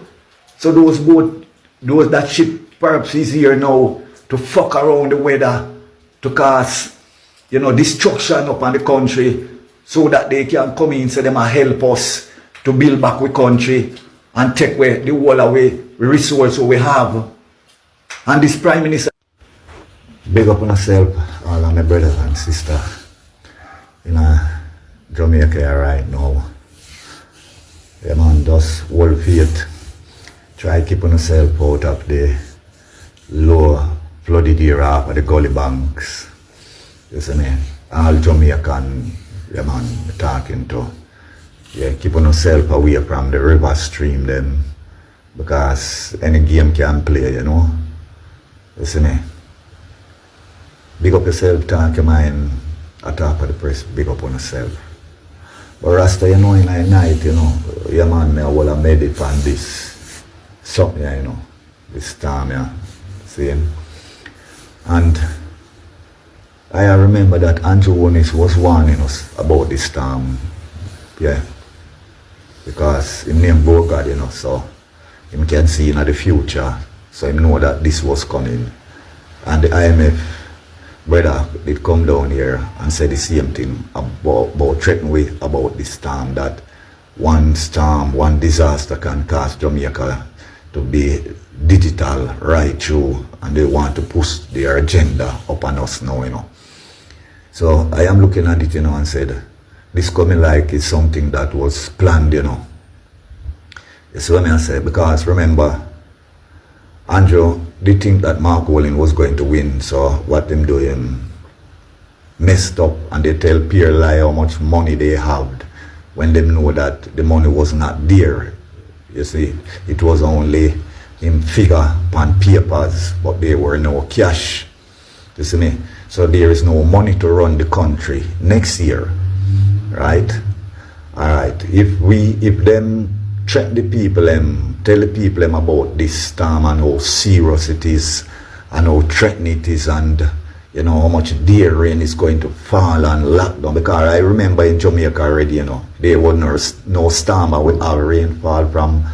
So those boat, that ship perhaps he's here now to fuck around the weather, to cause, you know, destruction upon the country, so that they can come in, so they might help us to build back the country and take away the whole away the resource we have. And this Prime Minister, big up on yourself, all of my brothers and sisters in Jamaica right now. Yeah man, just hold faith. Try keeping yourself out of the low flooded area of the gully banks. You see me? All Jamaican, yeah man, talking to. Yeah, keeping yourself away from the river stream them. Because any game can play, you know. You see me? Big up yourself, talk your mind at top of the press, big up on yourself. But Rasta, you know, in the night, you know, yeah man, I will have made it on this something, yeah, you know, this time, yeah, see? And I remember that Andrew Onis was warning us about this storm, yeah, because him name God, you know, so him can see in the future, so him know that this was coming. And the IMF brother did come down here and say the same thing about threatening we about this storm, that one storm, one disaster can cause Jamaica to be digital right through, and they want to push their agenda upon us now, you know. So I am looking at it, you know, and said, this coming like it's something that was planned, you know. You see what I say? Because remember, Andrew did think that Mark Olin was going to win, so what them do, him messed up, and they tell Pierre Lie how much money they have when they know that the money was not there. You see, it was only in figure on papers, but there were no cash. You see me? So there is no money to run the country next year, right? All right. If them threaten the people, tell the people about this storm and how serious it is and how threatening it is, and you know how much dear rain is going to fall and lockdown. Because I remember in Jamaica already, you know, there was no storm, but we have rainfall from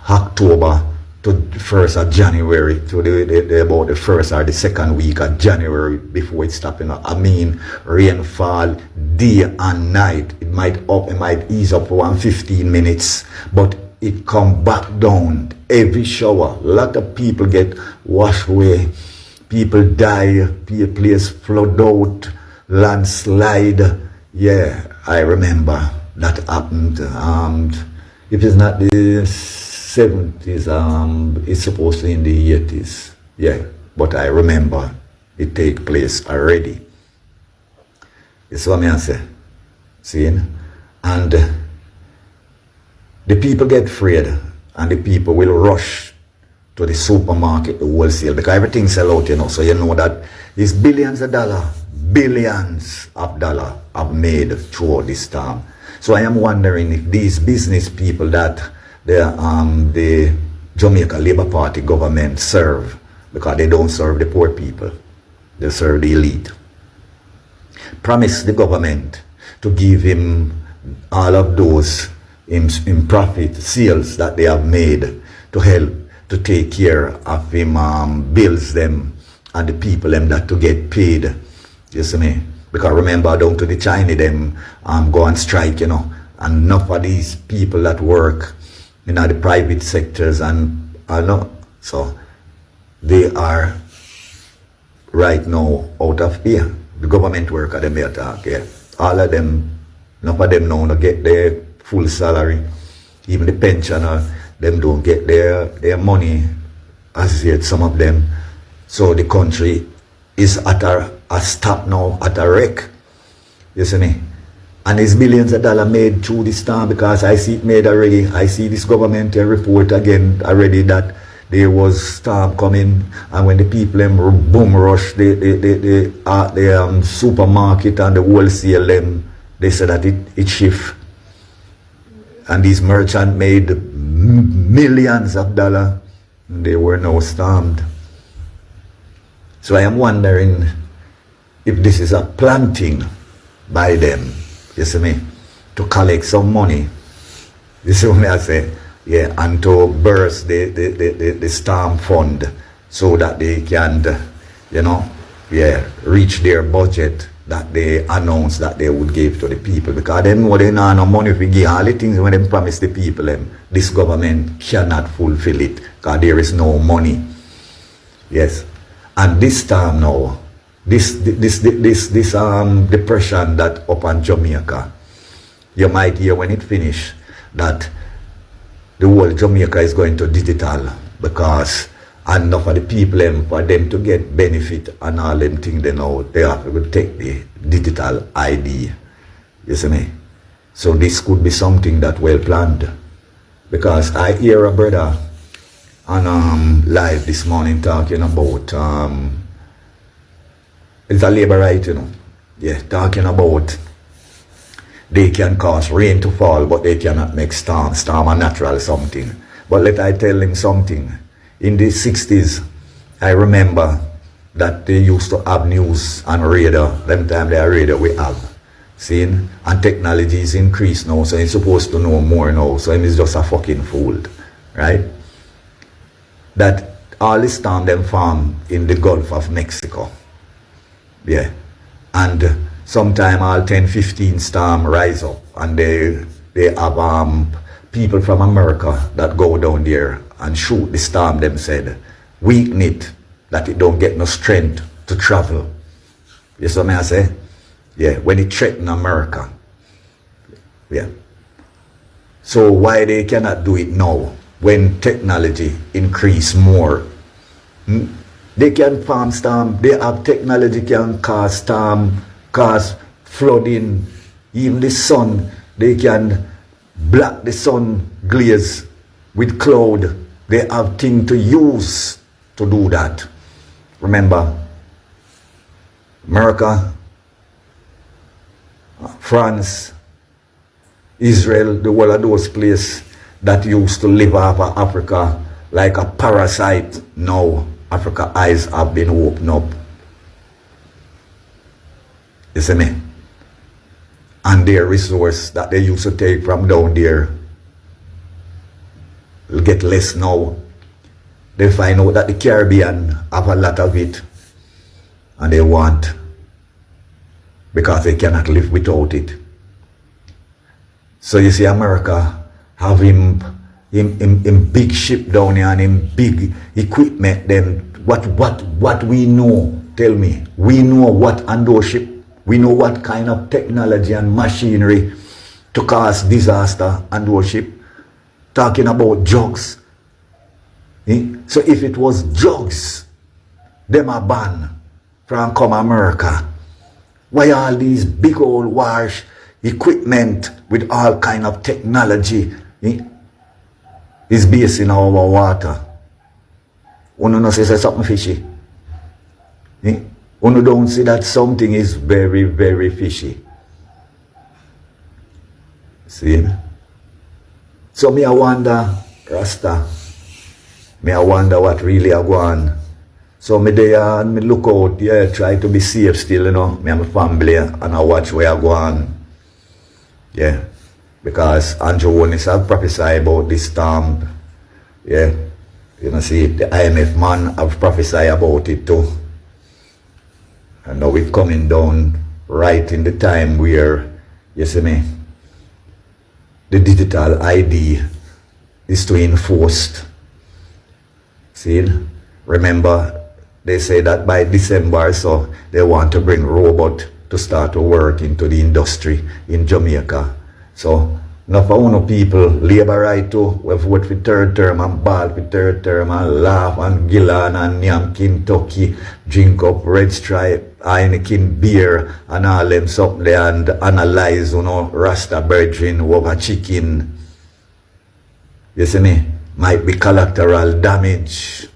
October to the 1st of January to about the 1st or the 2nd week of January before it stopped. You know, I mean, rainfall day and night. It might ease up for 15 minutes, but it come back down every shower. A lot of people get washed away, people die, place flood out, landslide. Yeah, I remember that happened. If it's not the 70s, it's supposed to be in the 80s. Yeah, but I remember it take place already. It's what I say. See? And the people get afraid, and the people will rush to the supermarket, the wholesale, because everything sell out, you know. So you know that it's billions of dollars have made throughout this time. So I am wondering if these business people that the Jamaica Labour Party government serve, because they don't serve the poor people, they serve the elite, promise the government to give him all of those in profit sales that they have made to help to take care of him bills them and the people them that to get paid. You see me? Because remember, down to the Chinese them go on strike, you know, and enough of these people that work in the private sectors and so they are right now out of here. The government worker them here talk, yeah. All of them, enough of them now get their full salary. Even the pensioner, them don't get their money as yet, some of them. So the country is at a stop now, at a wreck. You see me? And it's millions of dollars made through this time, because I see it made already. I see this government report again already that there was storm coming, and when the people boom rush the supermarket and the wholesale them, they said that it shift. And these merchants made millions of dollars, and they were now stormed. So I am wondering if this is a planting by them, you see me, to collect some money. You see what I say? Yeah, and to burst the storm fund, so that they can, reach their budget that they announced that they would give to the people, because they know they don't have no money to give all the things when they promise the people this government cannot fulfill it because there is no money. Yes. And this time now, this depression that upon Jamaica, you might hear when it finish that the whole Jamaica is going to digital, because enough of the people for them to get benefit and all them things they know, they have to take the digital ID. You see me? So this could be something that well planned, because I hear a brother on live this morning talking about it's a labor right, talking about they can cause rain to fall, but they cannot make storm a natural something. But let I tell him something. In the 60s, I remember that they used to have news and radar. Them time they radio we have. See? And technology is increased now, so he's supposed to know more now. So he's just a fucking fool. Right? That all this storm them farm in the Gulf of Mexico. Yeah. And sometime all 10-15 storm rise up, and they have people from America that go down there and shoot the storm, them said, weaken it, that it don't get no strength to travel. You see what I say? Yeah, when it threaten America. Yeah. So why they cannot do it now, when technology increase more? They can farm storm, they have technology can cause storm, cause flooding, even the sun, they can block the sun glaze with cloud. They have things to use to do that. Remember, America, France, Israel, the whole of those places that used to live off of Africa like a parasite, now Africa eyes have been opened up. You see me? And their resource that they used to take from down there will get less now. They find out that the Caribbean have a lot of it, and they want, because they cannot live without it. So you see, America have him big ship down here and him big equipment. Then what we know, tell me, we know what on those ship, we know what kind of technology and machinery to cause disaster on those ship. Talking about drugs. So if it was drugs, them are banned from come America. Why all these big old wash equipment with all kind of technology is based in our water? Uno no say something fishy. Uno don't see that something is very, very fishy. See? So me I wonder, Rasta, me I wonder what really are going on. So me there and me look out, yeah, try to be safe still, me and my family, and I watch where I go on. Yeah. Because Andrew Wonis have prophesied about this storm. Yeah. See, the IMF man have prophesied about it too. And now it's coming down right in the time where, you see me, the digital ID is to enforced. See, remember, they say that by December, so they want to bring robot to start to work into the industry in Jamaica. So, enough of people, labor right too, we vote for third term and ball for third term and laugh and Gillan and Nyam Kentucky, drink up Red Stripe, Heineken beer and all them something there and analyze, Rasta brethren over chicken. You see me? Might be collateral damage.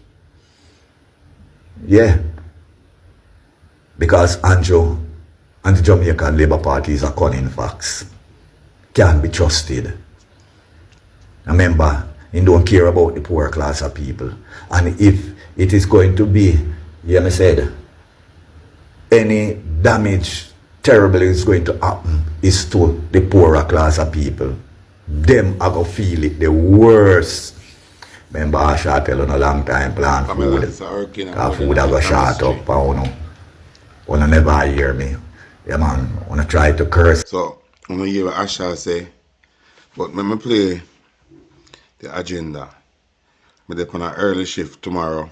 Yeah. Because anti-Jamaican Labour Party is a cunning fox. Can't be trusted. Remember, he don't care about the poor class of people. And if it is going to be, me said, any damage terrible is going to happen is to the poorer class of people. Them are going to feel it the worst. Remember I shot tell you a long time plan food. Cause food I go short up and wanna never hear me. Yeah man, wanna try to curse. So, I'm gonna hear what Asha say, but when I play the agenda, I'm on an early shift tomorrow,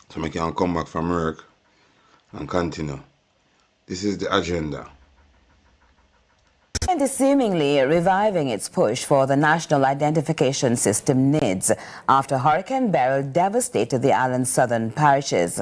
so I can come back from work and continue. This is the agenda. And is seemingly reviving its push for the National Identification System NIDS after Hurricane Beryl devastated the island's southern parishes.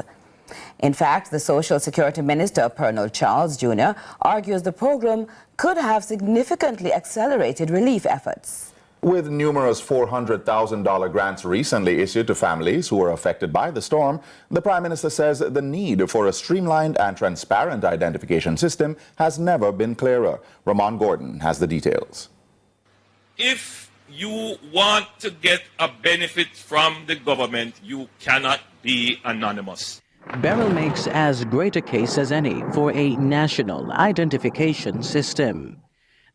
In fact, the Social Security Minister, Colonel Charles Jr., argues the program could have significantly accelerated relief efforts. With numerous $400,000 grants recently issued to families who were affected by the storm, the Prime Minister says the need for a streamlined and transparent identification system has never been clearer. Ramon Gordon has the details. If you want to get a benefit from the government, you cannot be anonymous. Beryl makes as great a case as any for a national identification system.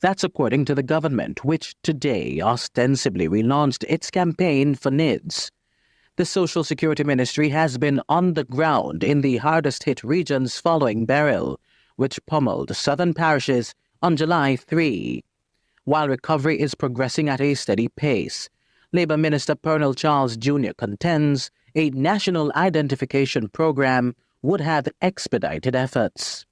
That's according to the government, which today ostensibly relaunched its campaign for NIDS. The Social Security Ministry has been on the ground in the hardest-hit regions following Beryl, which pummeled southern parishes on July 3. While recovery is progressing at a steady pace, Labour Minister Colonel Charles Jr. contends a national identification program would have expedited efforts.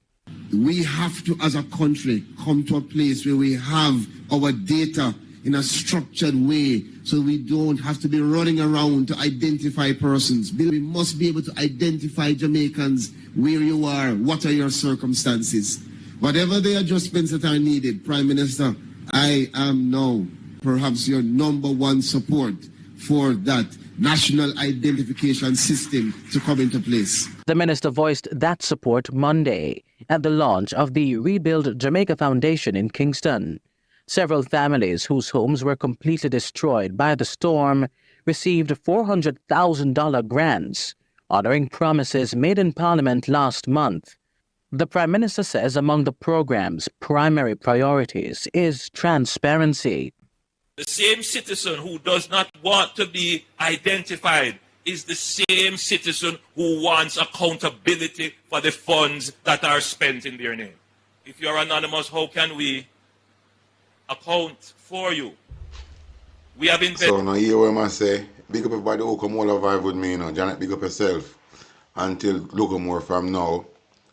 We have to, as a country, come to a place where we have our data in a structured way so we don't have to be running around to identify persons. We must be able to identify Jamaicans where you are, what are your circumstances. Whatever the adjustments that are needed, Prime Minister, I am now perhaps your #1 support for that national identification system to come into place. The minister voiced that support Monday at the launch of the Rebuild Jamaica Foundation in Kingston. Several families whose homes were completely destroyed by the storm received $400,000 grants, honoring promises made in Parliament last month. The Prime Minister says among the program's primary priorities is transparency. The same citizen who does not want to be identified is the same citizen who wants accountability for the funds that are spent in their name. If you're anonymous, how can we account for you? We have invested. So now hear what I say. Big up everybody who come all vibe with me, you know. Janet, big up yourself. Until look more from now.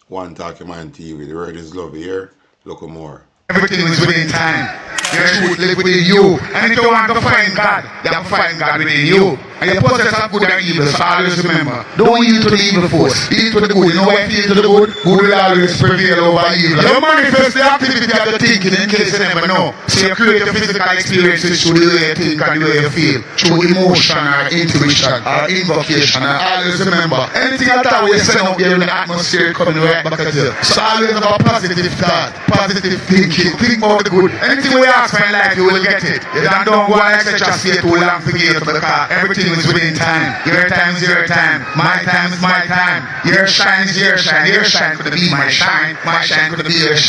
One Talking Man TV. The word is love here. Look more. Everything is within time. Your truth live within you. And if you want to find God, you have to find God within you. And you possess of good and evil, so always remember, don't yield to the evil force, yield to the good. You know why you yield to the good? Good will always prevail over evil. You manifest the activity of the thinking in case you never know. So you create your physical experiences through the way you think and the way you feel. Through emotion or intuition or invocation. And always remember, anything at all you send out there in the atmosphere coming right back at you. So always have a positive thought, positive thinking. Think about the good. Anything we ask for in life, you will get it. You don't go and etc. stay too long to get to the car. Everything is within time. Your time is your time. My time is my time. Your shine is your shine. Your shine could be my shine. My shine could be your shine.